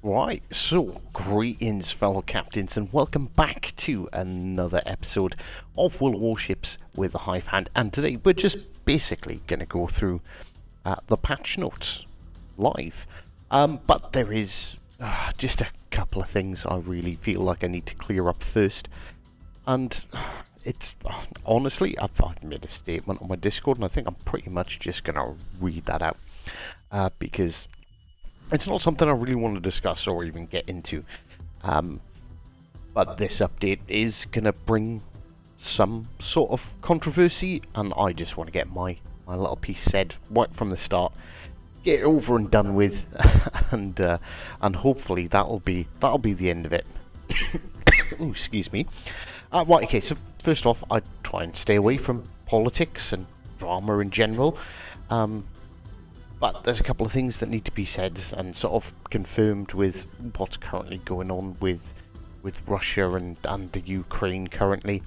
Right, so greetings fellow captains and welcome back to another episode of Warships with the Hive Hand, and today we're just basically going to go through the patch notes live. But there is just a couple of things I really feel like I need to clear up first, and it's honestly, I've made a statement on my Discord and I think I'm pretty much just going to read that out because it's not something I really want to discuss or even get into, but this update is going to bring some sort of controversy, and I just want to get my little piece said right from the start, get it over and done with, and hopefully that'll be the end of it. Ooh, excuse me. Right, okay, so first off, I try and stay away from politics and drama in general. But there's a couple of things that need to be said and sort of confirmed with what's currently going on with Russia and the Ukraine currently.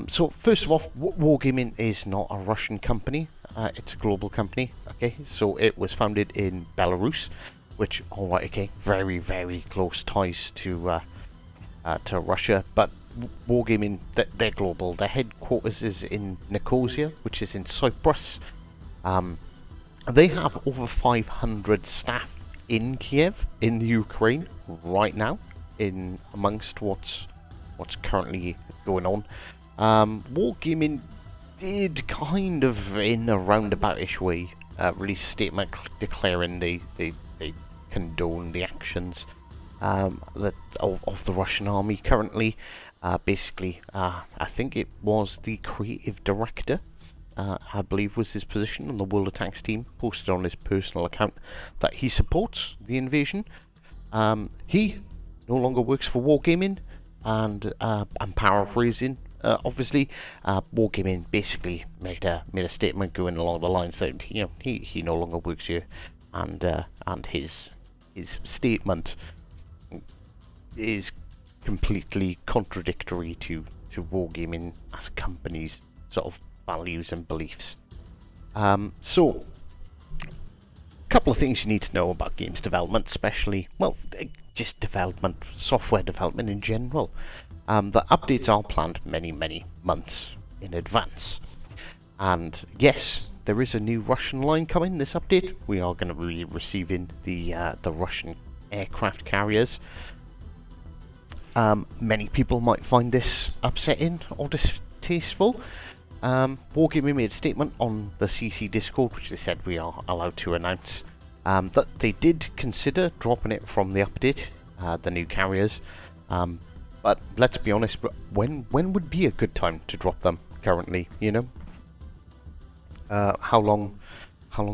So first of all, Wargaming is not a Russian company. It's a global company. Okay, so it was founded in Belarus, which, alright, okay, very, very close ties to Russia. But Wargaming, they're global. Their headquarters is in Nicosia, which is in Cyprus. They have over 500 staff in Kiev, in the Ukraine, right now, in amongst what's currently going on. Wargaming did kind of, in a roundabout-ish way, release a statement declaring they condone the actions that of the Russian army currently. Basically, I think it was the creative director, I believe was his position on the World of Tanks team, posted on his personal account that he supports the invasion. He no longer works for Wargaming, and I'm paraphrasing, obviously. Wargaming basically made a statement going along the lines that he no longer works here, and his statement is completely contradictory to Wargaming as a company's sort of values and beliefs. So, a couple of things you need to know about games development, especially, well, just development, software development in general. The updates are planned many months in advance. And yes, there is a new Russian line coming this update. We are going to be receiving the Russian aircraft carriers. Many people might find this upsetting or distasteful. Wargaming made a statement on the CC Discord, which they said we are allowed to announce, that they did consider dropping it from the update, the new carriers. But let's be honest, when would be a good time to drop them currently? You know, how long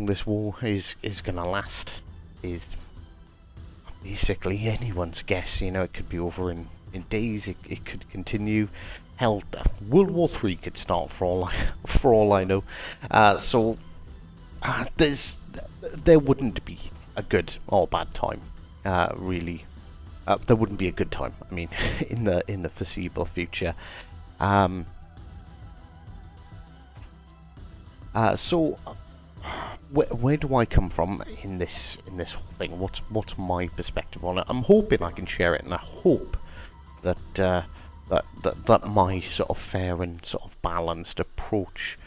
this war is gonna last is basically anyone's guess. You know, it could be over in days. It could continue. Hell, World War III could start for all I know. So there wouldn't be a good or bad time, really. There wouldn't be a good time, I mean, in the foreseeable future. So where do I come from in this whole thing? What's my perspective on it? I'm hoping I can share it, and I hope that that my sort of fair and sort of balanced approach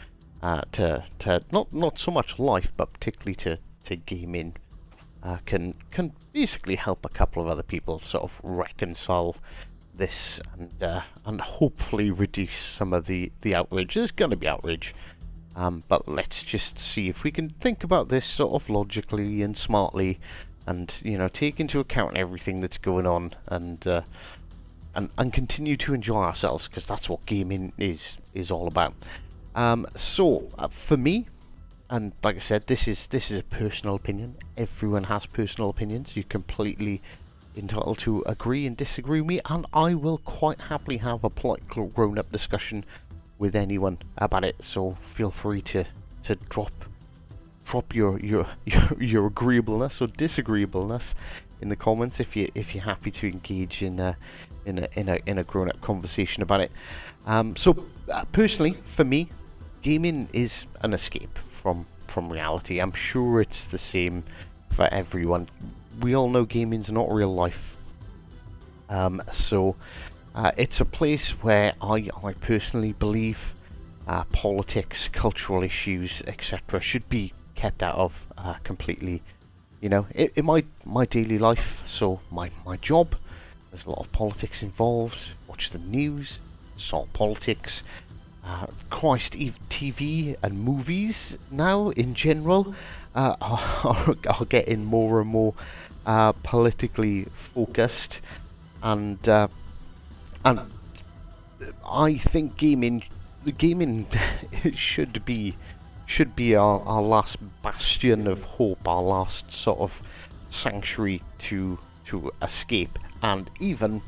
to not so much life, but particularly to gaming, can basically help a couple of other people sort of reconcile this, and hopefully reduce some of the outrage. There's going to be outrage, but let's just see if we can think about this sort of logically and smartly, and take into account everything that's going on, and continue to enjoy ourselves, because that's what gaming is all about. So for me, and like I said, this is a personal opinion. Everyone has personal opinions. You're completely entitled to agree and disagree with me, and I will quite happily have a polite grown-up discussion with anyone about it. So feel free to drop your agreeableness or disagreeableness in the comments if you're happy to engage in a grown-up conversation about it. So personally, for me, gaming is an escape from reality. I'm sure it's the same for everyone. we all know gaming's not real life. So it's a place where I personally believe politics, cultural issues, etc. should be kept out of completely. You know, in my daily life, so my job, there's a lot of politics involved. Watch the news, sort of politics. Christ, even TV and movies now in general are getting more and more politically focused, and I think gaming should be our last bastion of hope, our last sort of sanctuary to escape, and even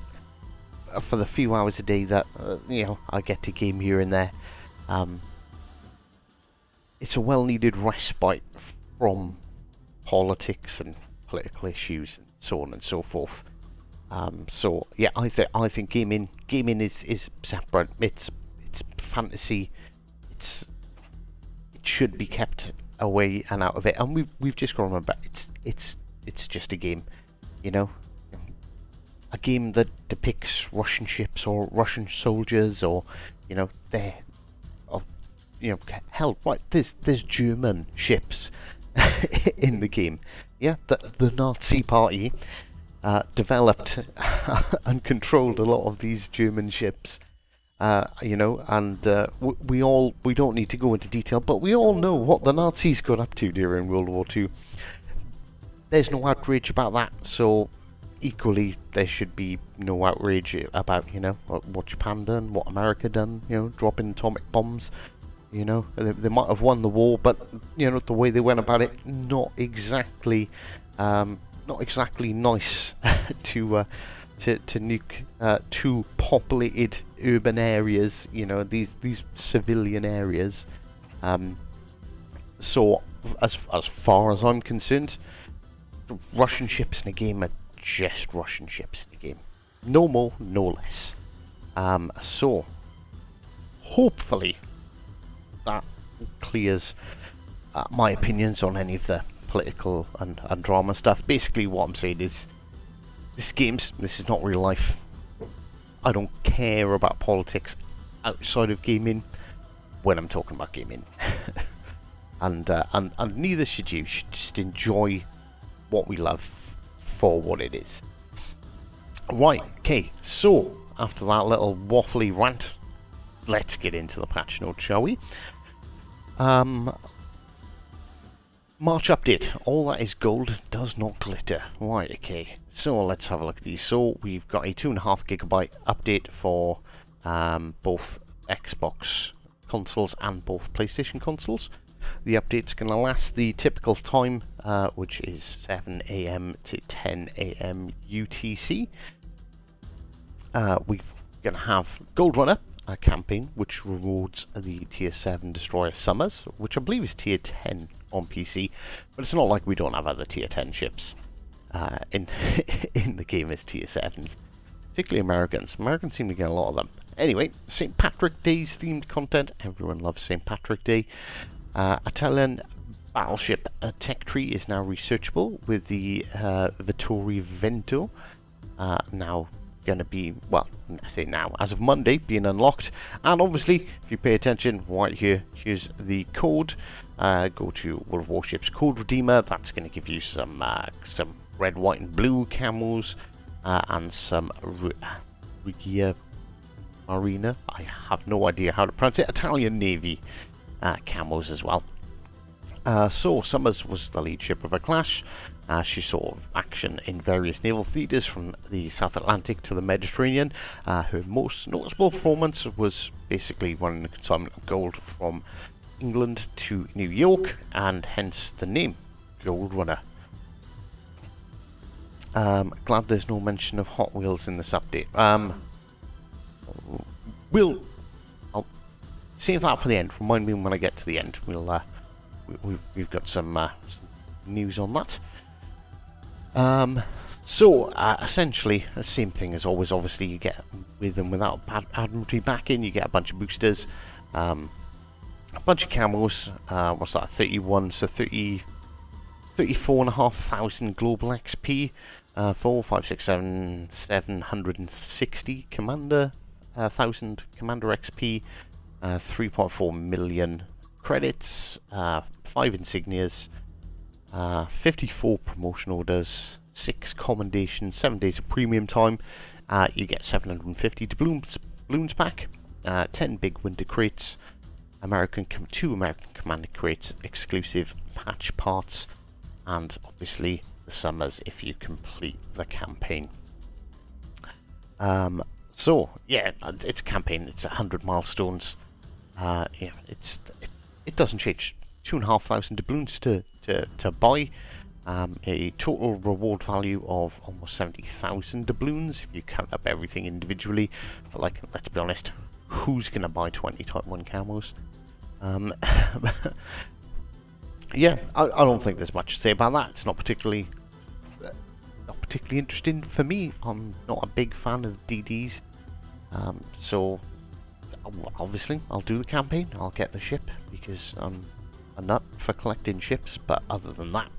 for the few hours a day that you know, I get to game here and there, it's a well-needed respite from politics and political issues and so on and so forth. So yeah, I think gaming is separate. It's fantasy. It should be kept away and out of it, and we've just got to remember it's just a game, you know. A game that depicts Russian ships or Russian soldiers, or you know, hell, right, there's German ships in the game. Yeah, the Nazi party developed and controlled a lot of these German ships. You know, and we don't need to go into detail, but we all know what the Nazis got up to during World War II. There's no outrage about that, so equally there should be no outrage about, you know, what Japan done, what America done, you know, dropping atomic bombs. You know, they might have won the war, but you know, the way they went about it, not exactly nice to nuke two populated urban areas, you know, these civilian areas. So as far as I'm concerned, Russian ships in a game are just Russian ships in a game, no more, no less. So hopefully that clears my opinions on any of the political and drama stuff. Basically what I'm saying is, this is not real life. I don't care about politics outside of gaming when I'm talking about gaming. and neither should you. You should just enjoy what we love for what it is. Right, okay, so after that little waffly rant, let's get into the patch notes, shall we? March update. All that is gold does not glitter. Right, okay. So let's have a look at these. So we've got a 2.5 gigabyte update for both Xbox consoles and both PlayStation consoles. The update's going to last the typical time, which is 7 AM to 10 AM UTC. We're going to have Gold Runner, a campaign which rewards the Tier 7 Destroyer Summers, which I believe is Tier 10 on PC, but it's not like we don't have other Tier 10 ships in the game as Tier 7s, particularly Americans. Americans seem to get a lot of them. Anyway, St. Patrick Day's themed content. Everyone loves St. Patrick Day. Italian Battleship tech tree is now researchable, with the Vittorio Vento now going to be, well, I say now, as of Monday, being unlocked. And obviously, if you pay attention right here, here's the code. Go to World of Warships code redeemer. That's going to give you some red, white and blue camos and some Regia Marina, I have no idea how to pronounce it, Italian Navy camos as well. So Summers was the lead ship of a class. She saw action in various naval theatres from the South Atlantic to the Mediterranean. Her most noticeable performance was basically running the consignment of gold from England to New York, and hence the name Gold Runner. Glad there's no mention of Hot Wheels in this update. I'll save that for the end. Remind me when I get to the end. We've got some news on that. So essentially the same thing as always. Obviously, you get with and without Admiralty backing, you get a bunch of boosters, a bunch of camos. What's that? 31, so 30 34,500 global XP, 4, 5, 6, 7, 760 commander, 1,000 commander XP, 3.4 million credits, 5 insignias, 54 promotion orders, 6 commendations, 7 days of premium time. You get 750 doubloons back, 10 big winter crates, 2 American commander crates, exclusive patch parts, and obviously the summers if you complete the campaign. So yeah, it's a campaign. It's 100 milestones. Yeah, it doesn't change. 2,500 doubloons to buy. A total reward value of almost 70,000 doubloons if you count up everything individually. But like, let's be honest, who's gonna buy 20 Type 1 camos? Yeah, I don't think there's much to say about that. It's not particularly interesting for me. I'm not a big fan of DDs, so obviously I'll do the campaign. I'll get the ship because I'm a nut for collecting ships. But other than that,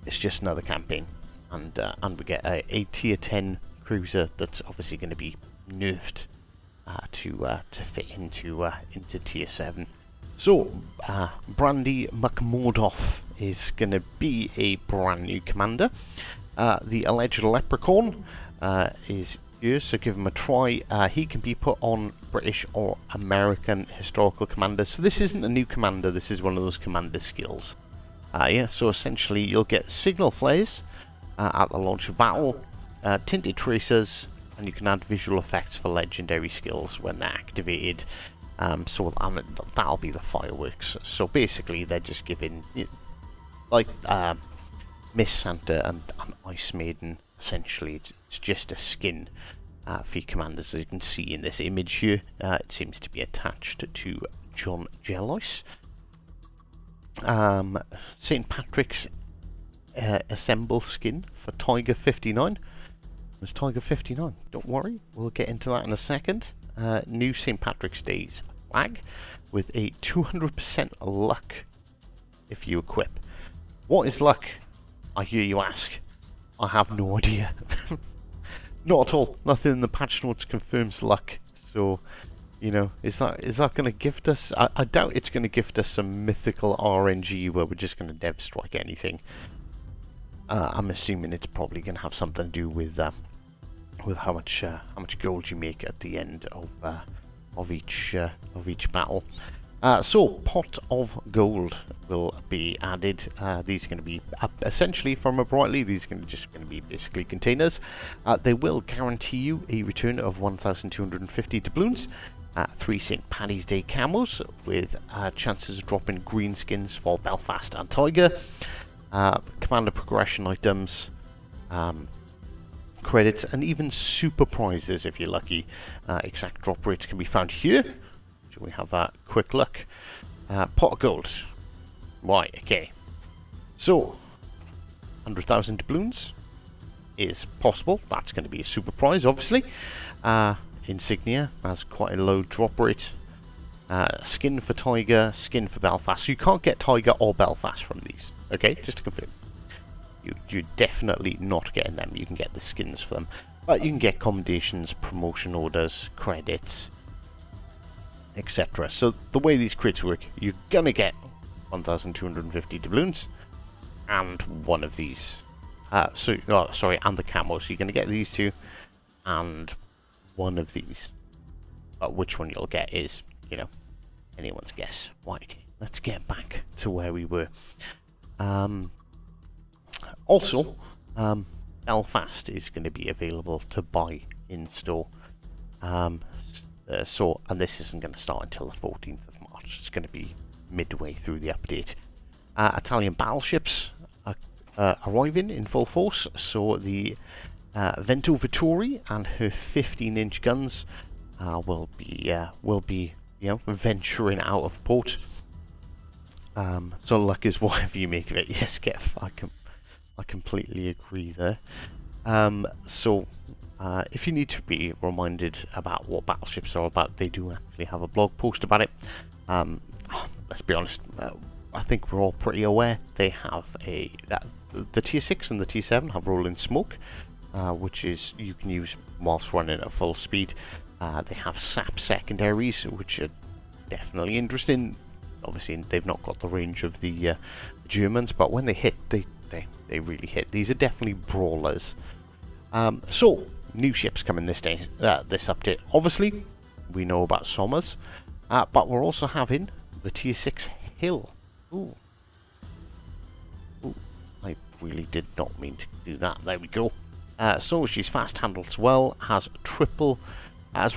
it's just another campaign, and we get a tier 10 cruiser that's obviously going to be nerfed to fit into tier 7. So, Brandy Mcmurdoff is going to be a brand new commander. The alleged leprechaun is here, so give him a try. He can be put on British or American historical commanders. So this isn't a new commander, this is one of those commander skills. Yeah, so essentially you'll get signal flares at the launch of battle, tinted tracers, and you can add visual effects for legendary skills when they're activated. So that'll be the fireworks. So basically they're just giving, like Miss Santa and Ice Maiden, essentially it's just a skin for your commanders. As you can see in this image here, it seems to be attached to John Jellois. St. Patrick's Assemble skin for Tiger 59. There's Tiger 59, don't worry, we'll get into that in a second. New St. Patrick's Day's flag with a 200% luck if you equip. What is luck, I hear you ask? I have no idea. Not at all. Nothing in the patch notes confirms luck. So, you know, is that going to gift us? I doubt it's going to gift us some mythical RNG where we're just going to dev strike anything. I'm assuming it's probably going to have something to do with how much gold you make at the end of each battle. So pot of gold will be added. These are going to be essentially from a brightly. These are just going to be basically containers. They will guarantee you a return of 1,250 doubloons. 3 St. Paddy's Day camos with chances of dropping green skins for Belfast and Tiger. Commander progression items. Credits, and even super prizes if you're lucky. Exact drop rates can be found here. Shall we have a quick look? Pot of gold. Right, okay. So, 100,000 doubloons is possible. That's going to be a super prize, obviously. Insignia has quite a low drop rate. Skin for Tiger, skin for Belfast. So you can't get Tiger or Belfast from these. Okay, just to confirm. You're definitely not getting them. You can get the skins for them, but you can get commendations, promotion orders, credits, etc. So the way these crits work, you're gonna get 1,250 doubloons and one of these. And the camo. So you're gonna get these two and one of these. But which one you'll get is, you know, anyone's guess. Right, let's get back to where we were. Also, Belfast is going to be available to buy in store. And this isn't going to start until the 14th of March. It's going to be midway through the update. Italian battleships are arriving in full force. So the Vento Vittori and her 15-inch guns will be venturing out of port. So luck is whatever you make of it. Yes, I completely agree there. If you need to be reminded about what battleships are about, they do actually have a blog post about it. Let's be honest, I think we're all pretty aware they have the Tier 6 and the Tier 7 have rolling smoke, which is you can use whilst running at full speed. They have sap secondaries, which are definitely interesting. Obviously, they've not got the range of the Germans, but when they hit, they really hit. These are definitely brawlers. So, new ships coming this update. Obviously, we know about Sommers, but we're also having the Tier 6 Hill. Ooh. Ooh, I really did not mean to do that. There we go. So she's fast handled as well, has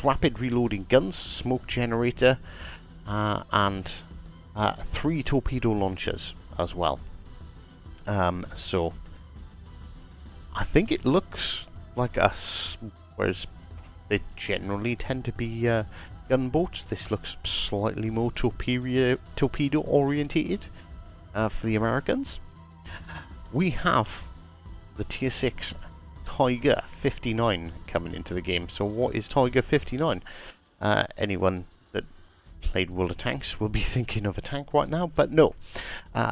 rapid reloading guns, smoke generator, and 3 torpedo launchers as well. So I think it looks like us, whereas they generally tend to be gunboats. This looks slightly more torpedo orientated for the Americans. We have the Tier 6 Tiger 59 coming into the game. So what is Tiger 59? Anyone that played World of Tanks will be thinking of a tank right now, but no.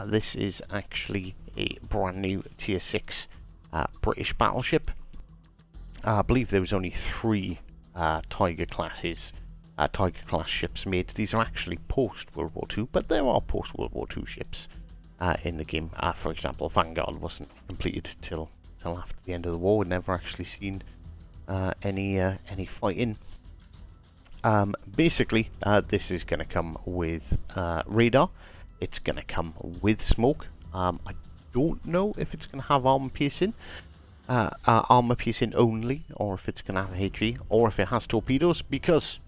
This is actually a brand new Tier 6 British battleship. I believe there was only 3 Tiger class ships made. These are actually post World War II, but there are post World War II ships in the game. For example, Vanguard wasn't completed till after the end of the war. We'd never actually seen any fighting. Basically, this is going to come with radar. It's going to come with smoke. I don't know if it's going to have armor piercing only, or if it's going to have HE, or if it has torpedoes, because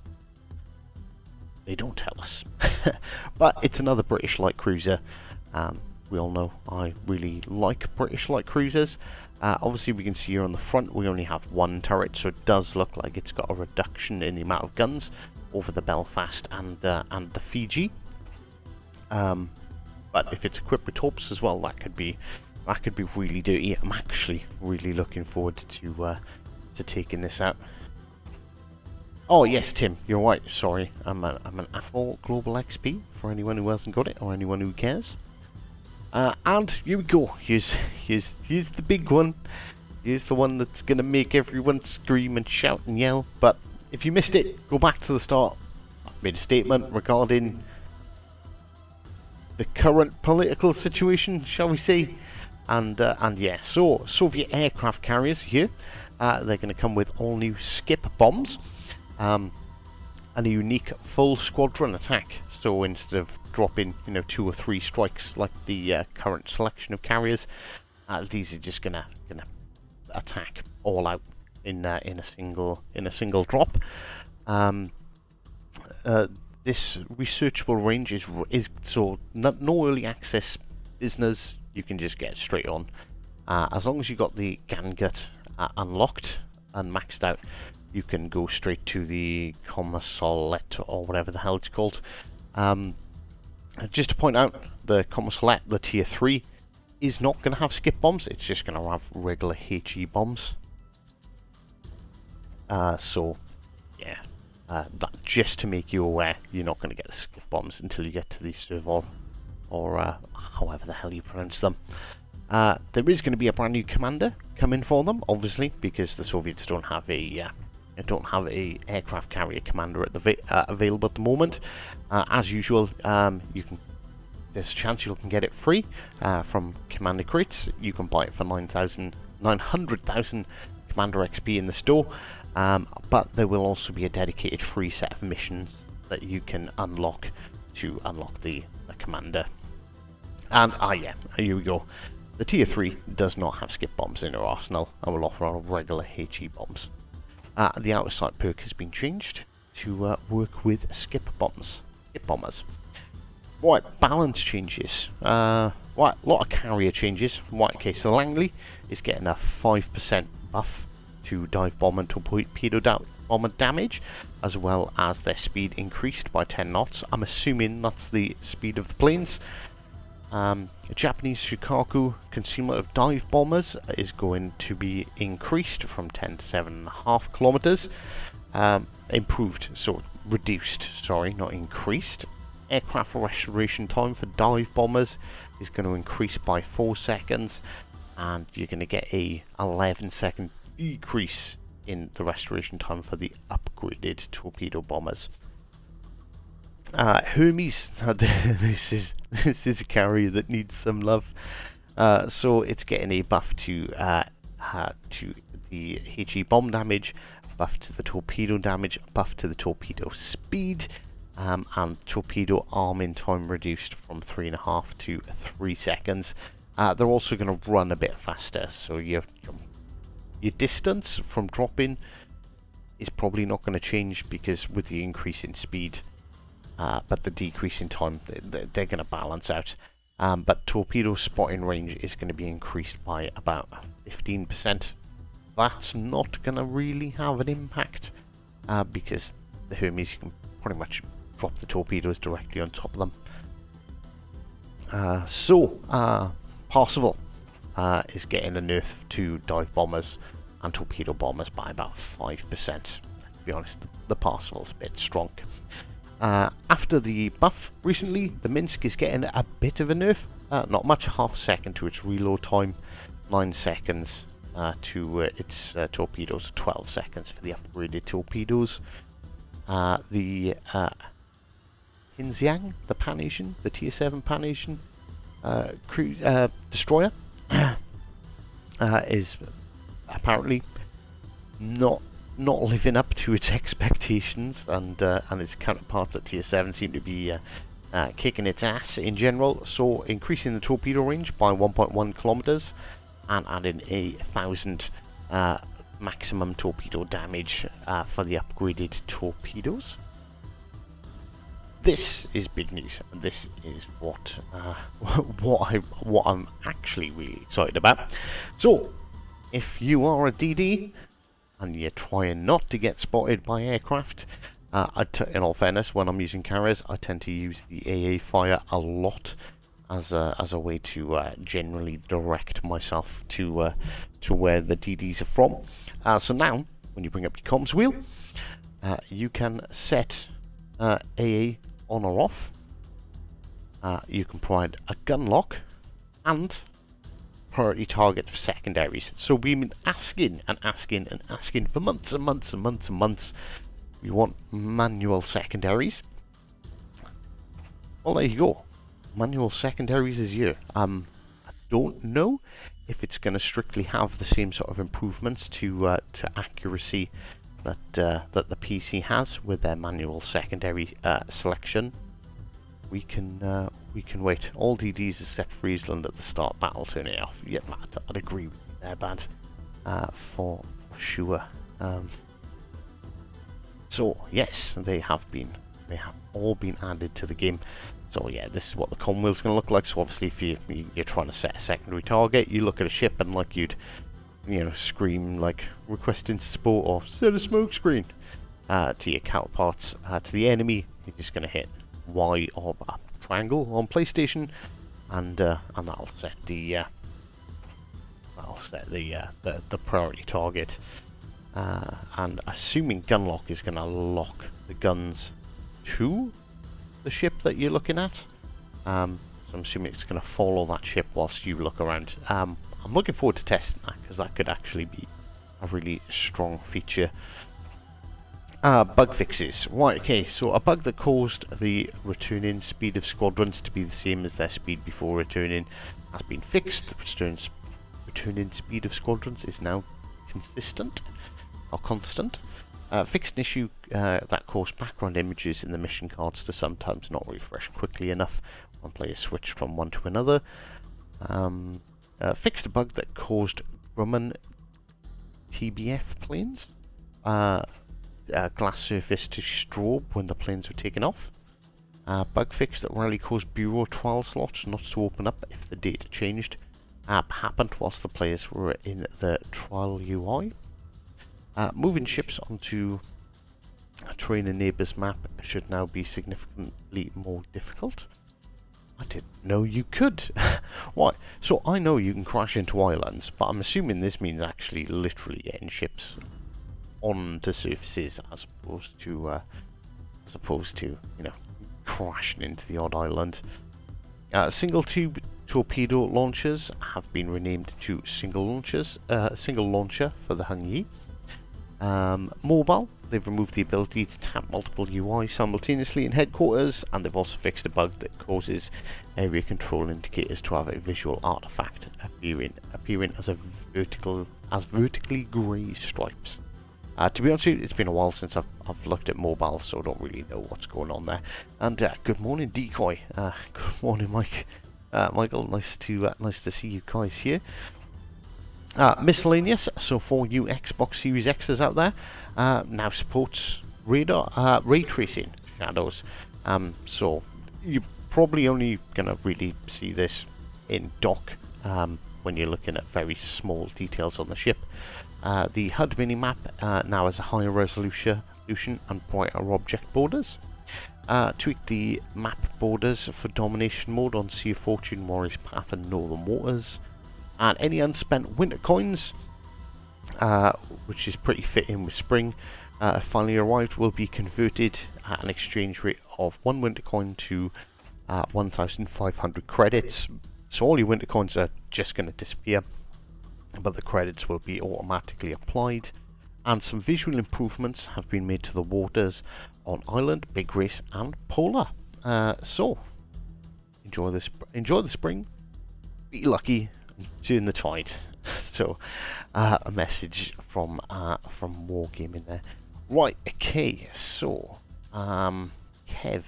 they don't tell us. But it's another British light cruiser. We all know I really like British light cruisers. Obviously, we can see here on the front we only have 1 turret, so it does look like it's got a reduction in the amount of guns over the Belfast and the Fiji. But if it's equipped with torps as well, that could be really dirty. I'm actually really looking forward to taking this out. Oh yes, Tim, you're right. Sorry, I'm an AFO Global XP for anyone who hasn't got it or anyone who cares. And here we go. Here's the big one. Here's the one that's gonna make everyone scream and shout and yell. But if you missed it, go back to the start. I made a statement regarding the current political situation, shall we say? And yeah, so Soviet aircraft carriers here. They're going to come with all new skip bombs, and a unique full squadron attack. So instead of dropping 2 or 3 strikes like the current selection of carriers, these are just gonna attack all out in a single drop. This researchable range is so no early access business. You can just get straight on. As long as you got the Gangut unlocked and maxed out, you can go straight to the Commersolette or whatever the hell it's called. Just to point out, the Commersolette, the Tier 3, is not going to have skip bombs. It's just going to have regular HE bombs. So, yeah, that just to make you aware, you're not going to get the skip bombs until you get to the server, or however the hell you pronounce them. There is going to be a brand new commander coming for them, obviously, because the Soviets don't have a aircraft carrier commander at available at the moment. As usual, there's a chance you can get it free from Commander Crates. You can buy it for 900,000 Commander XP in the store, but there will also be a dedicated free set of missions that you can unlock to unlock the commander. And yeah, here we go. The Tier 3 does not have skip bombs in her arsenal and will offer regular HE bombs. The outer sight perk has been changed to work with skip bombers. Right, balance changes. Right, a lot of carrier changes. Right, okay, so Langley is getting a 5% buff to dive bomb and torpedo bomber damage, as well as their speed increased by 10 knots. I'm assuming that's the speed of the planes. A Japanese Shikaku concealment of dive bombers is going to be increased from 10 to 7.5 kilometers. Improved, so reduced, sorry, not increased. aircraft restoration time for dive bombers is going to increase by 4 seconds, and you're going to get a 11-second decrease in the restoration time for the upgraded torpedo bombers. Hermes, this is a carrier that needs some love. So it's getting a buff to the HE bomb damage, buff to the torpedo damage, buff to the torpedo speed, and torpedo arming time reduced from 3.5 to 3 seconds. They're also going to run a bit faster, so your distance from dropping is probably not going to change because with the increase in speed, but the decrease in time, they're going to balance out. But torpedo spotting range is going to be increased by about 15%. That's not going to really have an impact because the Hermes, you can pretty much drop the torpedoes directly on top of them. Parsifal is getting a nerf to dive bombers and torpedo bombers by about 5%. To be honest, the Parsifal's a bit strong. After the buff recently, the Minsk is getting a bit of a nerf. Not much, half a second to its reload time, 9 seconds to its torpedoes, 12 seconds for the upgraded torpedoes. The Hinziang, the Pan-Asian, the Tier 7 Pan-Asian destroyer is apparently not living up to its expectations, and its counterparts at Tier 7 seem to be kicking its ass in general. So increasing the torpedo range by 1.1 kilometers and adding 1,000 maximum torpedo damage for the upgraded torpedoes. This is big news, and this is what I'm actually really excited about. So, if you are a DD and you're trying not to get spotted by aircraft, in all fairness, when I'm using carriers, I tend to use the AA fire a lot as a way to generally direct myself to where the DDs are from. So now, when you bring up your comms wheel, you can set AA on or off. You can provide a gun lock and priority target for secondaries. So we've been asking for months and months and months and months. We want manual secondaries. Well, there you go. Manual secondaries is here. I don't know if it's going to strictly have the same sort of improvements to accuracy that the PC has with their manual secondary selection. We can wait. All DDs except Friesland at the start battle turn it off. Yeah, I'd agree with you there, Bad. For sure. So yes, they have all been added to the game. So yeah, this is what the comm wheel's going to look like. So obviously, if you're trying to set a secondary target, you look at a ship and like you'd scream like requesting support or set a smoke screen to your counterparts. To the enemy, you're just going to hit Y or triangle on PlayStation, and that'll set the priority target. And assuming gunlock is going to lock the guns to the ship that you're looking at, so I'm assuming it's going to follow that ship whilst you look around. I'm looking forward to testing that because that could actually be a really strong feature. Bug fixes. Right, okay, so a bug that caused the returning speed of squadrons to be the same as their speed before returning has been fixed. The returning speed of squadrons is now consistent or constant. Fixed an issue that caused background images in the mission cards to sometimes not refresh quickly enough when players switched from one to another. Fixed a bug that caused Grumman TBF planes glass surface to strobe when the planes were taken off. Bug fix that rarely caused bureau trial slots not to open up if the data changed. Happened whilst the players were in the trial UI. Moving ships onto a terrain and neighbours map should now be significantly more difficult. I didn't know you could. Why? So I know you can crash into islands, but I'm assuming this means actually literally getting ships onto surfaces as opposed to crashing into the odd island. Single tube torpedo launchers have been renamed to single launcher for the Hung Yi. Mobile, they've removed the ability to tap multiple UI simultaneously in headquarters, and they've also fixed a bug that causes area control indicators to have a visual artifact appearing as vertically grey stripes. To be honest with you, it's been a while since I've looked at mobile, so I don't really know what's going on there. And good morning, Decoy. Good morning, Mike. Michael, nice to see you guys here. Miscellaneous, so for you Xbox Series X's out there, now supports radar ray tracing shadows. So you're probably only gonna really see this in dock when you're looking at very small details on the ship. The HUD minimap now has a higher resolution and brighter object borders. Tweak the map borders for domination mode on Sea of Fortune, Warriors Path and Northern Waters. And any unspent winter coins, which is pretty fitting with spring, finally arrived, will be converted at an exchange rate of 1 winter coin to 1,500 credits. So all your winter coins are just going to disappear, but the credits will be automatically applied. And some visual improvements have been made to the waters on Island, Big Race and Polar. So enjoy the spring, be lucky, turn the tide. So a message from Wargaming there. Right, okay, so Kev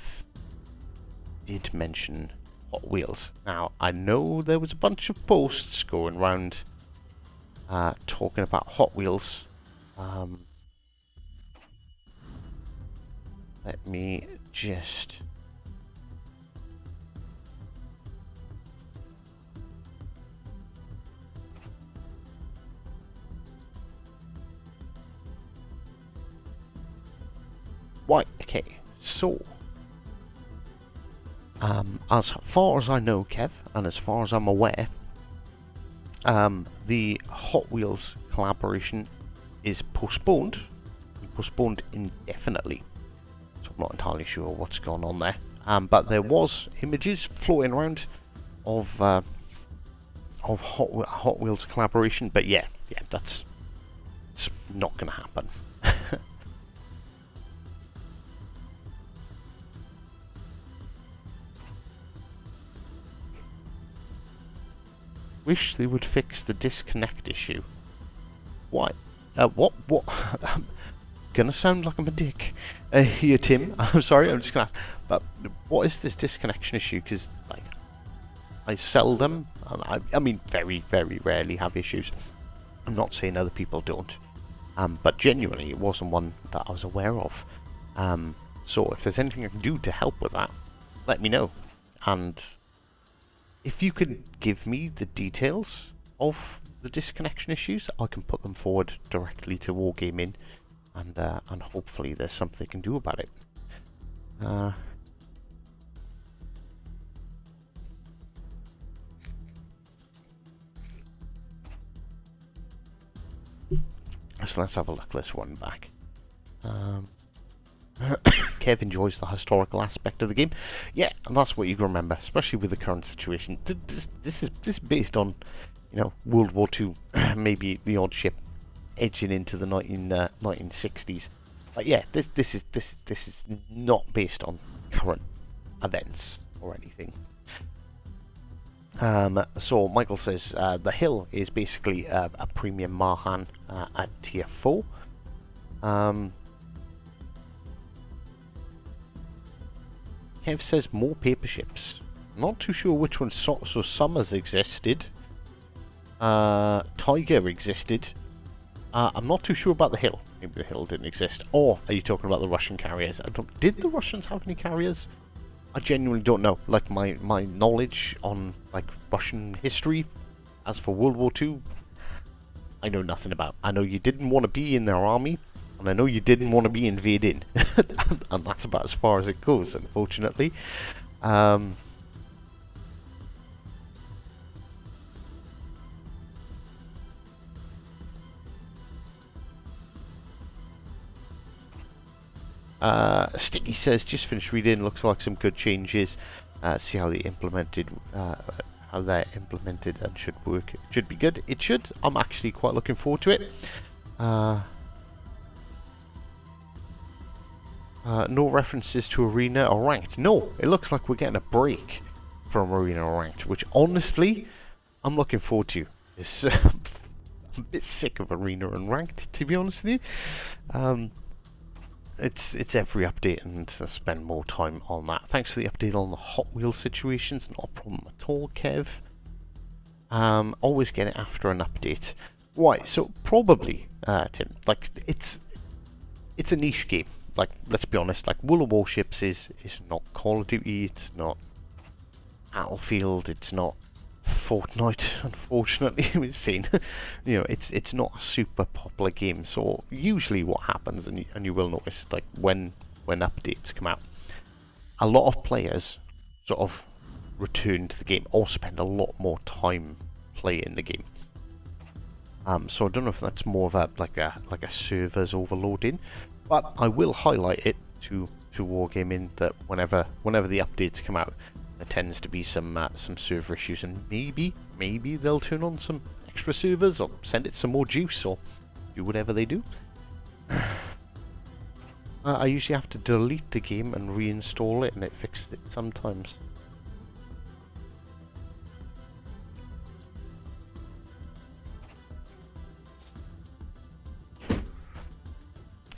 did mention Hot Wheels. Now I know there was a bunch of posts going around talking about Hot Wheels. Let me just right, okay, so as far as I know, Kev, and as far as I'm aware, the Hot Wheels collaboration is postponed indefinitely. So I'm not entirely sure what's going on there. But there was images floating around of Hot Wheels collaboration. But yeah, it's not going to happen. Wish they would fix the disconnect issue. Why? What? I'm gonna sound like I'm a dick here, Tim. I'm sorry, I'm just gonna ask. But what is this disconnection issue? Because like, I sell them, and I mean, very, very rarely have issues. I'm not saying other people don't, but genuinely, it wasn't one that I was aware of. So if there's anything I can do to help with that, let me know. And if you could give me the details of the disconnection issues, I can put them forward directly to Wargaming, and hopefully there's something they can do about it. So let's have a look. Let's run back. Kev enjoys the historical aspect of the game. Yeah, and that's what you can remember, especially with the current situation. This is based on, you know, World War II, maybe the odd ship edging into the 1960s. But yeah, this is not based on current events or anything. So Michael says the Hill is basically a premium Mahan at tier 4. Kev says more paper ships. Not too sure which one. So Summers existed. Tiger existed. I'm not too sure about the Hill. Maybe the Hill didn't exist. Or are you talking about the Russian carriers? Did the Russians have any carriers? I genuinely don't know. Like my knowledge on like Russian history, as for World War II, I know nothing about. I know you didn't want to be in their army, and I know you didn't want to be invading, and that's about as far as it goes, unfortunately. Sticky says, just finished reading, looks like some good changes. See how they implemented, how they're implemented and should work. It should be good. It should. I'm actually quite looking forward to it. No references to Arena or Ranked. No, it looks like we're getting a break from Arena or Ranked, which honestly, I'm looking forward to. I'm a bit sick of Arena and Ranked, to be honest with you. It's every update, and I spend more time on that. Thanks for the update on the Hot Wheels situations. Not a problem at all, Kev. Always get it after an update. Right, so probably, Tim, like it's a niche game. Like, let's be honest, like World of Warships is not Call of Duty, it's not Battlefield, it's not Fortnite, unfortunately. We've seen, you know, it's not a super popular game. So usually what happens, and you will notice, like when updates come out, a lot of players sort of return to the game or spend a lot more time playing the game. So I don't know if that's more of a like a servers overloading, but I will highlight it to Wargaming that whenever the updates come out, there tends to be some server issues, and maybe they'll turn on some extra servers or send it some more juice or do whatever they do. I usually have to delete the game and reinstall it, and it fixes it sometimes.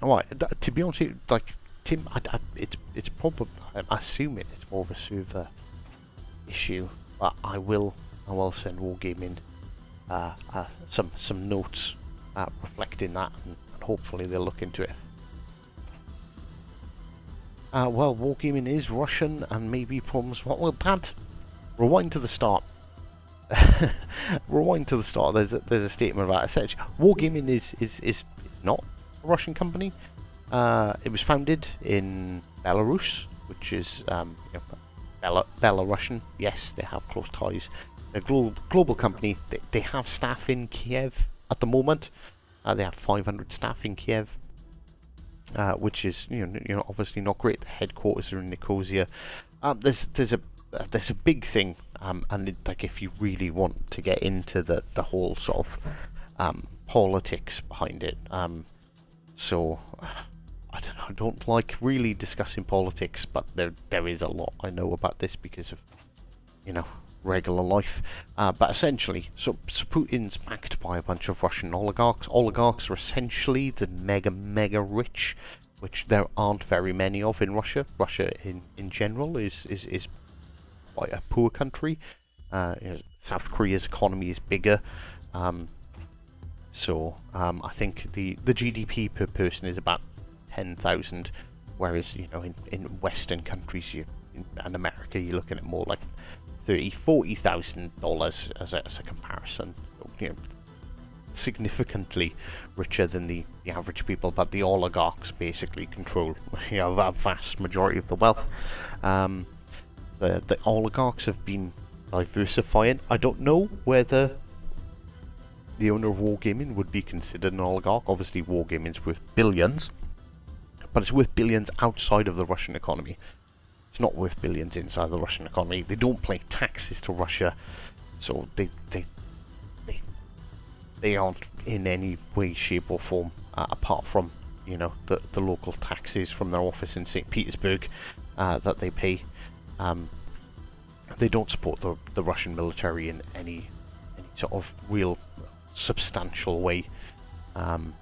Alright, to be honest with you, like Tim, it's probably, I'm assuming it's more of a server issue, but I will send Wargaming some notes reflecting that, and hopefully they'll look into it. Well, Wargaming is Russian and maybe problems. What will Pad? Rewind to the start. Rewind to the start. There's a statement about it. Wargaming is not a Russian company. It was founded in Belarus, which is Belarusian. Yes, they have close ties. They're a global company. They have staff in Kiev at the moment. They have 500 staff in Kiev, which is you know obviously not great. The headquarters are in Nicosia. There's a big thing, and like if you really want to get into the whole sort of politics behind it, so I don't know. I don't like really discussing politics, but there is a lot I know about this because of regular life. But essentially, so Putin's backed by a bunch of Russian oligarchs. Oligarchs are essentially the mega rich, which there aren't very many of in Russia. Russia in general is quite a poor country. South Korea's economy is bigger. So I think the GDP per person is about 10,000, whereas in Western countries, in America, you're looking at more like $30,000-$40,000 as a comparison. So, significantly richer than the average people, but the oligarchs basically control a vast majority of the wealth. The oligarchs have been diversifying. I don't know whether the owner of Wargaming would be considered an oligarch. Obviously, Wargaming's worth billions, but it's worth billions outside of the Russian economy. It's not worth billions inside the Russian economy. They don't pay taxes to Russia, so they aren't in any way, shape or form, apart from the local taxes from their office in St. Petersburg that they pay. They don't support the Russian military in any sort of real substantial way, and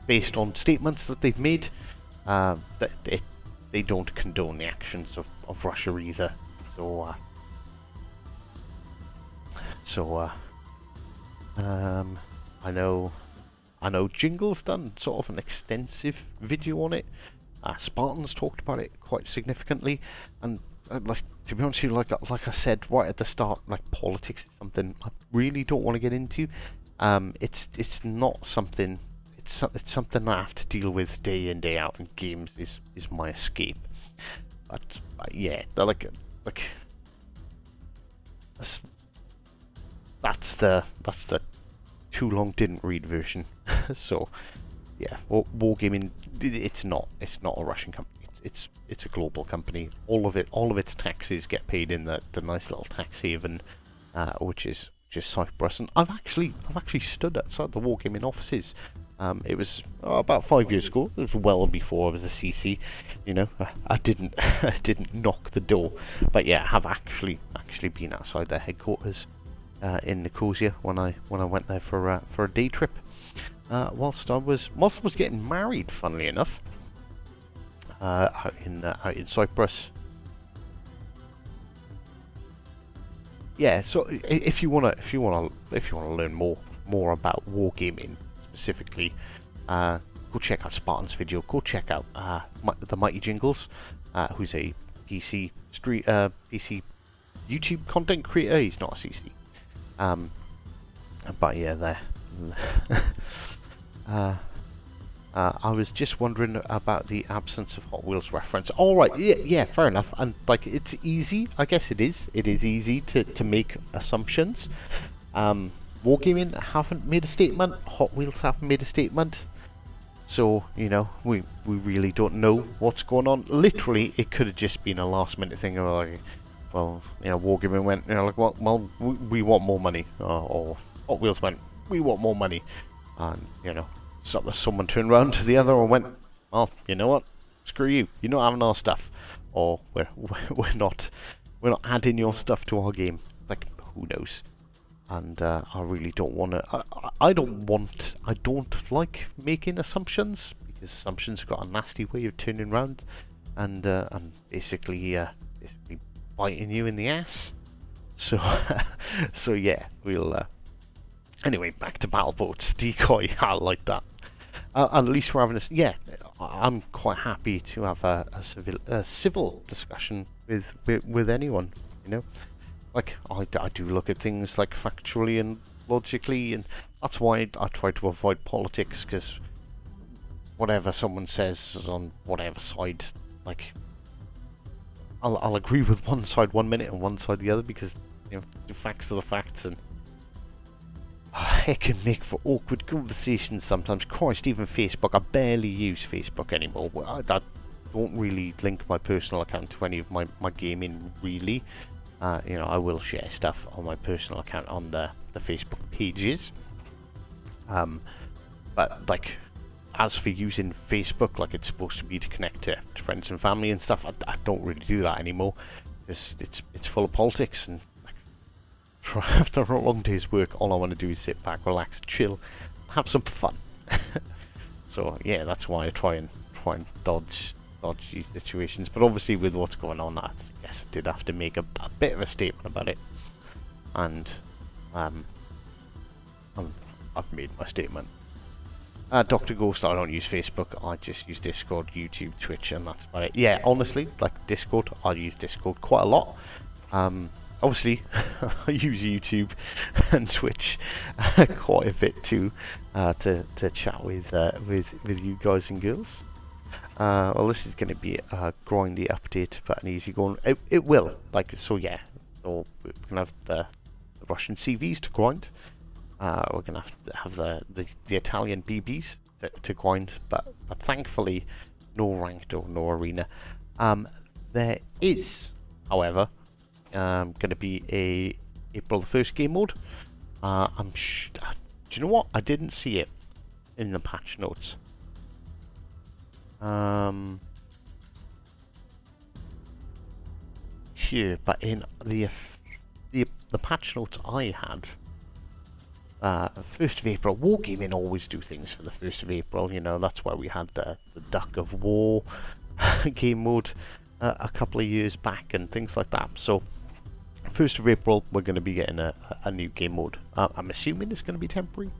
based on statements that they've made, they don't condone the actions of Russia either. So I know Jingle's done sort of an extensive video on it. Spartan's talked about it quite significantly, and like, to be honest with you, like I said right at the start, like politics is something I really don't want to get into. It's not something. It's something I have to deal with day in day out, and games is my escape. But yeah, they're like that's the too long didn't read version. So yeah, Wargaming, it's not a Russian company. It's a global company. All of its taxes get paid in the nice little tax haven, which is Cyprus. And I've actually stood outside the Wargaming offices. It was about 5 years ago. It was well before I was a CC. You know, I didn't I didn't knock the door, but yeah, I have actually been outside their headquarters in Nicosia when I went there for a day trip. Whilst I was getting married, funnily enough, out in Cyprus. Yeah, so if you wanna learn more about wargaming specifically, go check out Spartan's video. Go check out the Mighty Jingles, who's a PC YouTube content creator. He's not a CC, but yeah, there. I was just wondering about the absence of Hot Wheels reference. All right, yeah, fair enough. And like, it's easy. I guess it is. It is easy to make assumptions. Wargaming haven't made a statement. Hot Wheels haven't made a statement. So you know, we really don't know what's going on. Literally, it could have just been a last minute thing of like, well, you know, Wargaming went, you know, like, well, we want more money, or Hot Wheels went, we want more money, and you know, someone turned around to the other and went, well, you know what, screw you, you're not having our stuff, or we're not adding your stuff to our game. Like, who knows? And I really don't want to. I don't like making assumptions, because assumptions have got a nasty way of turning around and basically biting you in the ass. So so yeah, we'll. Anyway, back to battle boats. Decoy, I like that. At least we're having this. Yeah, I'm quite happy to have a civil discussion with anyone. You know, like I do look at things like factually and logically, and that's why I try to avoid politics, because whatever someone says on whatever side, like I'll agree with one side 1 minute and one side the other, because you know, the facts are the facts, and it can make for awkward conversations sometimes. Christ, even Facebook. I barely use Facebook anymore. I don't really link my personal account to any of my gaming, really. You know, I will share stuff on my personal account on the Facebook pages. But like, as for using Facebook like it's supposed to be to connect to friends and family and stuff, I don't really do that anymore. It's full of politics, and after a long day's work, all I want to do is sit back, relax, chill, have some fun. So yeah, that's why I try and dodge these situations. But obviously, with what's going on, I guess I did have to make a bit of a statement about it, and I've made my statement. Dr. Ghost, I don't use Facebook. I just use Discord, YouTube, Twitch, and that's about it. Yeah, honestly, like Discord, I use Discord quite a lot. Obviously, I use YouTube and Twitch quite a bit too, to chat with you guys and girls. Well, this is going to be a grindy update, but an easy going. It will, like, so yeah. So we're gonna have the Russian CVs to grind. We're gonna have the Italian BBs to grind, but thankfully, no ranked or no arena. There is, however, going to be a April the 1st game mode. Do you know what? I didn't see it in the patch notes. Here, but in the patch notes I had, 1st of April. Wargaming always do things for the 1st of April. You know, that's why we had the Duck of War game mode a couple of years back and things like that. So 1st of April, we're going to be getting a new game mode. I'm assuming it's going to be temporary,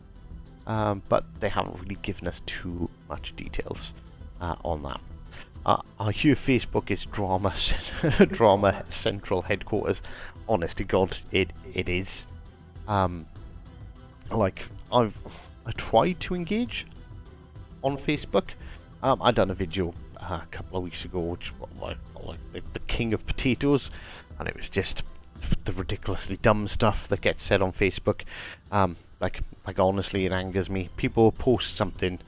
but they haven't really given us too much details on that. I hear Facebook is drama central headquarters. Honest to God, it is. Like, I tried to engage on Facebook. I done a video a couple of weeks ago, which was like the king of potatoes, and it was just the ridiculously dumb stuff that gets said on Facebook. Like honestly, it angers me. People post something,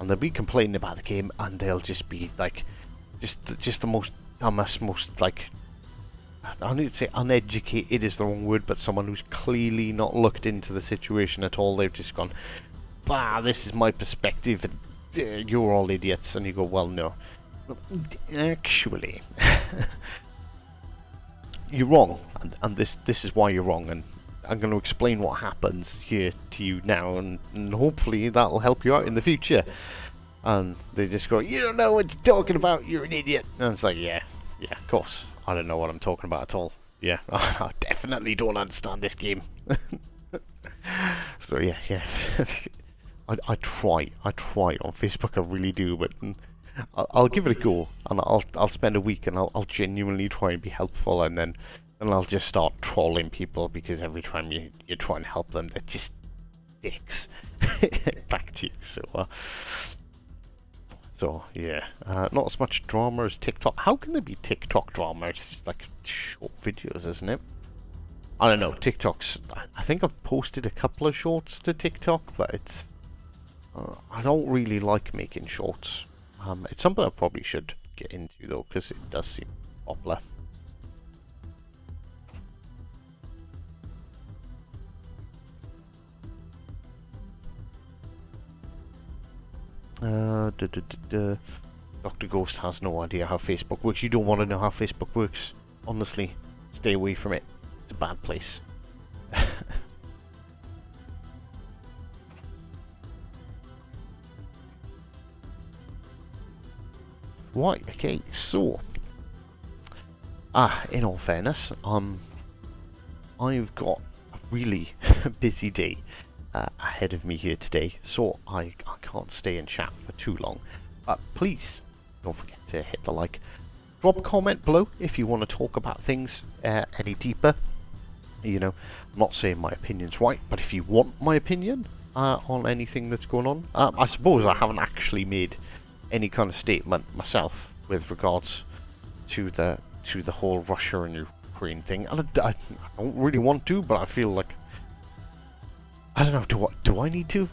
and they'll be complaining about the game, and they'll just be like, just the most dumbest, most like, I need to say uneducated is the wrong word, but someone who's clearly not looked into the situation at all. They've just gone, bah, this is my perspective, and you're all idiots. And you go, well, no, actually, you're wrong, and this is why you're wrong, and I'm going to explain what happens here to you now, and hopefully that'll help you out in the future. And they just go, you don't know what you're talking about, you're an idiot. And it's like, yeah, of course, I don't know what I'm talking about at all. Yeah, I definitely don't understand this game. So yeah. I try on Facebook, I really do, but I'll give it a go, and I'll spend a week, and I'll genuinely try and be helpful, and then I'll just start trolling people, because every time you try and help them, they're just dicks back to you. So yeah, not as much drama as TikTok. How can there be TikTok drama? It's just like short videos, isn't it? I don't know. TikTok's. I think I've posted a couple of shorts to TikTok, but it's. I don't really like making shorts. It's something I probably should get into though, because it does seem popular. Dr. Ghost has no idea how Facebook works. You don't want to know how Facebook works. Honestly, stay away from it. It's a bad place. Right, okay, so in all fairness, I've got a really busy day ahead of me here today, so I can't stay and chat for too long. But please don't forget to hit the like, drop a comment below if you want to talk about things any deeper. You know, I'm not saying my opinion's right, but if you want my opinion on anything that's going on, I suppose I haven't actually made any kind of statement myself with regards to the whole Russia and Ukraine thing. And I don't really want to, but I feel like, I don't know. Do I need to?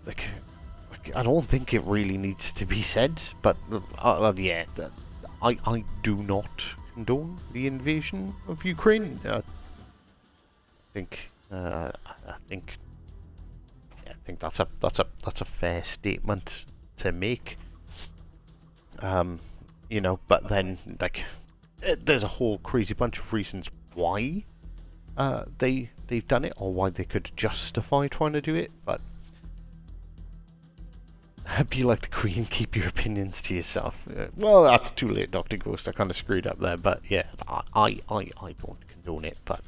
Like, I don't think it really needs to be said. But yeah, I do not condone the invasion of Ukraine. I think that's a fair statement to make. You know, but then like there's a whole crazy bunch of reasons why they've done it, or why they could justify trying to do it, but be like the Queen, keep your opinions to yourself. Well, that's too late, Dr. Ghost. I kind of screwed up there, but yeah, I don't condone it, but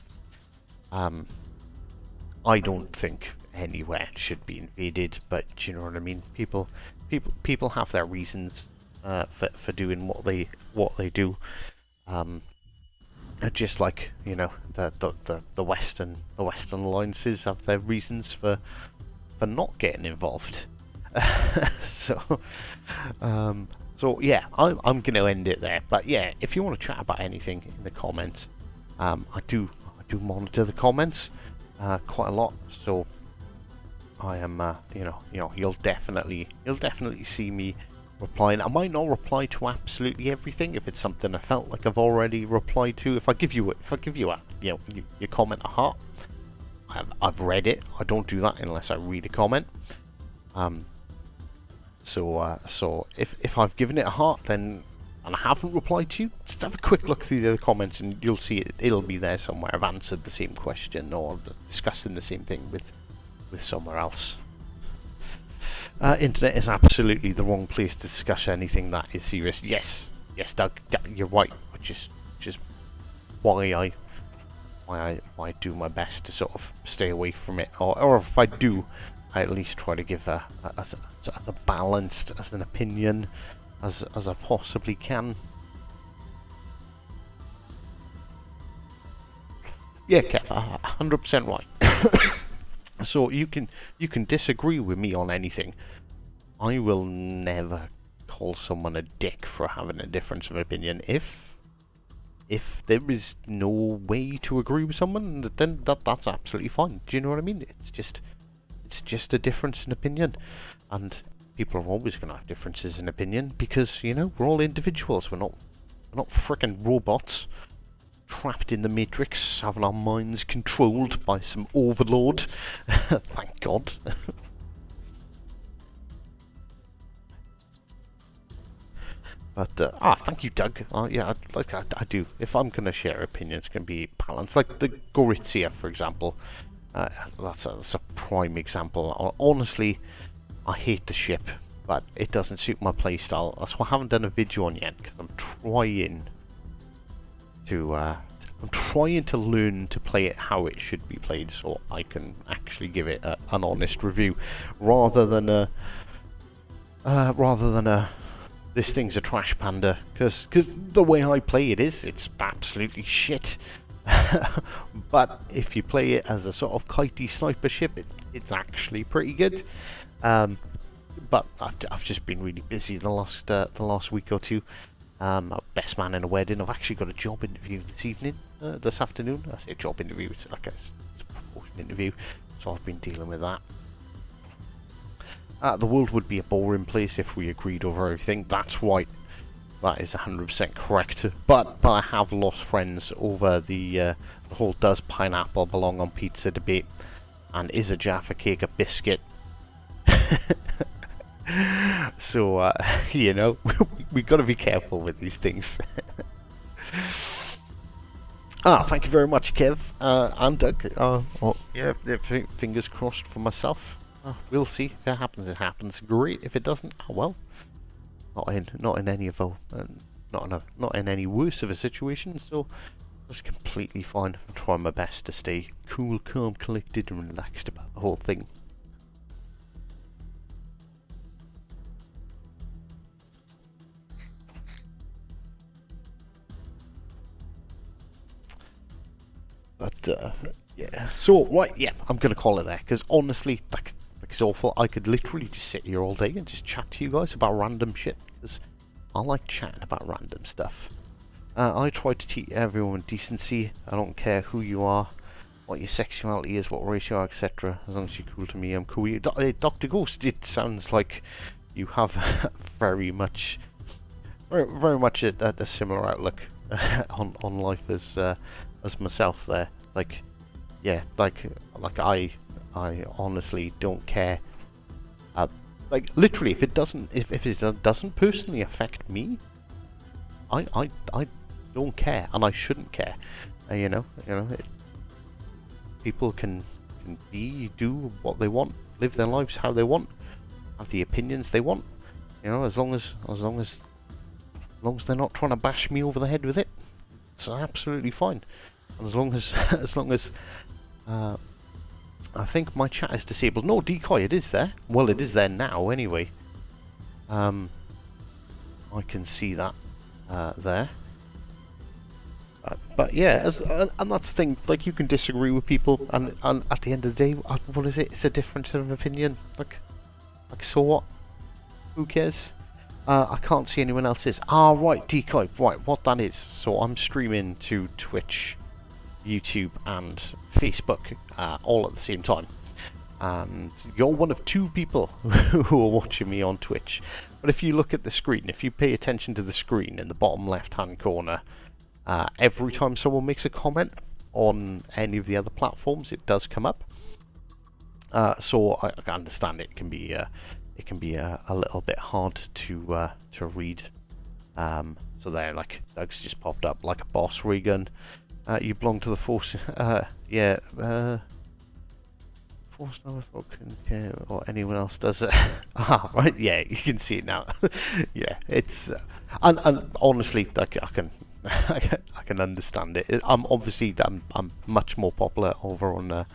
I don't think anywhere should be invaded. But do you know what I mean? People have their reasons for doing what they do. Just like, you know, the Western alliances have their reasons for not getting involved. So yeah, I'm going to end it there. But yeah, if you want to chat about anything in the comments, I do monitor the comments quite a lot. So I am, you know, you'll definitely see me replying. I might not reply to absolutely everything if it's something I felt like I've already replied to. If I give you a you know, your comment a heart, I've read it. I don't do that unless I read a comment. So if I've given it a heart, then, and I haven't replied to you, just have a quick look through the other comments and you'll see it'll be there somewhere. I've answered the same question or discussing the same thing with somewhere else. Internet is absolutely the wrong place to discuss anything that is serious. Yes, Doug, you're right. Which is why I do my best to sort of stay away from it, or if I do, I at least try to give a balanced as an opinion as I possibly can. Yeah, Kev, 100% right. So you can disagree with me on anything. I will never call someone a dick for having a difference of opinion. If there is no way to agree with someone, then that's absolutely fine. Do you know what I mean? It's just a difference in opinion, and people are always going to have differences in opinion because, you know, we're all individuals. We're not frickin' robots trapped in the Matrix, having our minds controlled by some overlord. Thank God. But, thank you, Doug. Yeah, I do. If I'm going to share opinions, it's going to be balanced. Like the Gorizia, for example. That's a prime example. Honestly, I hate the ship, but it doesn't suit my playstyle. That's why I haven't done a video on yet, because I'm trying to learn to play it how it should be played, so I can actually give it an honest review, rather than a this thing's a trash panda, because the way I play it's absolutely shit. But if you play it as a sort of kitey sniper ship, it's actually pretty good. But I've just been really busy the last week or two. Best man in a wedding. I've actually got a job interview this afternoon. I say a job interview, it's like it's a promotion interview, so I've been dealing with that. The world would be a boring place if we agreed over everything. That's right. That is 100% correct. But I have lost friends over the whole does pineapple belong on pizza debate, and is a Jaffa cake a biscuit? So, you know, we've got to be careful with these things. Thank you very much, Kev and Doug. Yeah, fingers crossed for myself. We'll see. If it happens, it happens. Great. If it doesn't, oh well. Not in any of not in any worse of a situation. So it's completely fine. I'm trying my best to stay cool, calm, collected, and relaxed about the whole thing. But yeah. So right, yeah, I'm gonna call it there because honestly, it's awful. I could literally just sit here all day and just chat to you guys about random shit, because I like chatting about random stuff. I try to teach everyone decency. I don't care who you are, what your sexuality is, what race you are, etc. As long as you're cool to me, I'm cool with you. Dr. Ghost, it sounds like you have very much a similar outlook on life as myself there. Like, yeah, like I honestly don't care. Like literally, if it doesn't personally affect me, I don't care, and I shouldn't care. You know, people can do what they want, live their lives how they want, have the opinions they want. You know, as long as they're not trying to bash me over the head with it, it's absolutely fine. And as long as I think my chat is disabled. No, decoy, it is there. Well, it is there now, anyway. I can see that there. But yeah, and that's the thing. Like, you can disagree with people, and at the end of the day, what is it? It's a difference of opinion. Like so what? Who cares? I can't see anyone else's. Right, decoy. Right, what that is. So I'm streaming to Twitch, YouTube and Facebook all at the same time, and you're one of 2 people who are watching me on Twitch. But if you look at the screen, if you pay attention to the screen in the bottom left hand corner, every time someone makes a comment on any of the other platforms, it does come up. So I understand it can be a little bit hard to read. So there, like, Doug's just popped up like a boss. Regan, you belong to the Force. Yeah. Force never thought couldn't care, or anyone else does it. Right. Yeah, you can see it now. Yeah, it's and honestly, I can understand it. I'm much more popular over on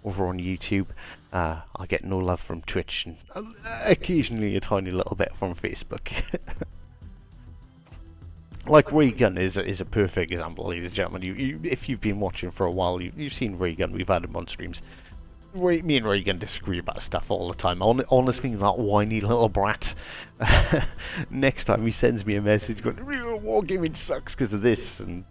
YouTube. I get no love from Twitch, and occasionally a tiny little bit from Facebook. Like Regan is a perfect example, ladies and gentlemen. If you've been watching for a while, you've seen Regan. We've had him on streams. Me and Reagan disagree about stuff all the time. Honestly, that whiny little brat. Next time he sends me a message going, "Wargaming sucks because of this," and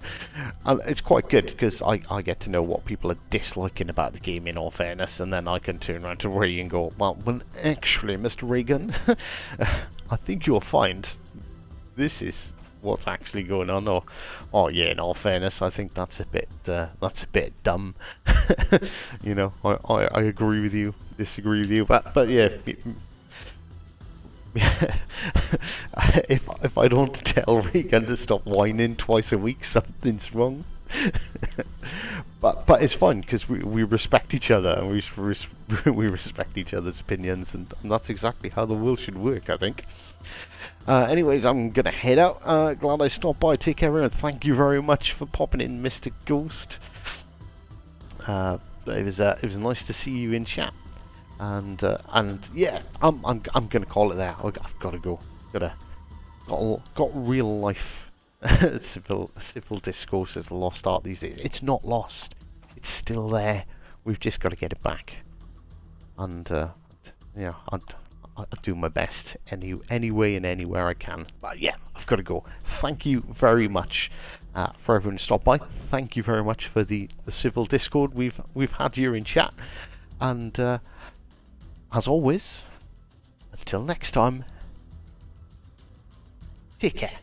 it's quite good because I get to know what people are disliking about the game. In all fairness, and then I can turn around to Ray and go, "Well, actually, Mr. Reagan, I think you'll find this is what's actually going on," or, "Oh yeah, in all fairness, I think that's a bit dumb." You know, I agree with you, disagree with you, but yeah, if I don't tell Regan to stop whining twice a week, something's wrong. But it's fine because we respect each other, and we respect each other's opinions, and that's exactly how the world should work, I think. Anyways, I'm gonna head out. Glad I stopped by. Take care, everyone. Thank you very much for popping in, Mr. Ghost. It was nice to see you in chat, and yeah, I'm gonna call it there. I've got to go. Got real life. Civil discourse is a lost art these days. It's not lost. It's still there. We've just got to get it back. And yeah, I'll do my best any way and anywhere I can. But yeah, I've got to go. Thank you very much for everyone to stop by. Thank you very much for the civil discord we've had here in chat. And as always, until next time, take care.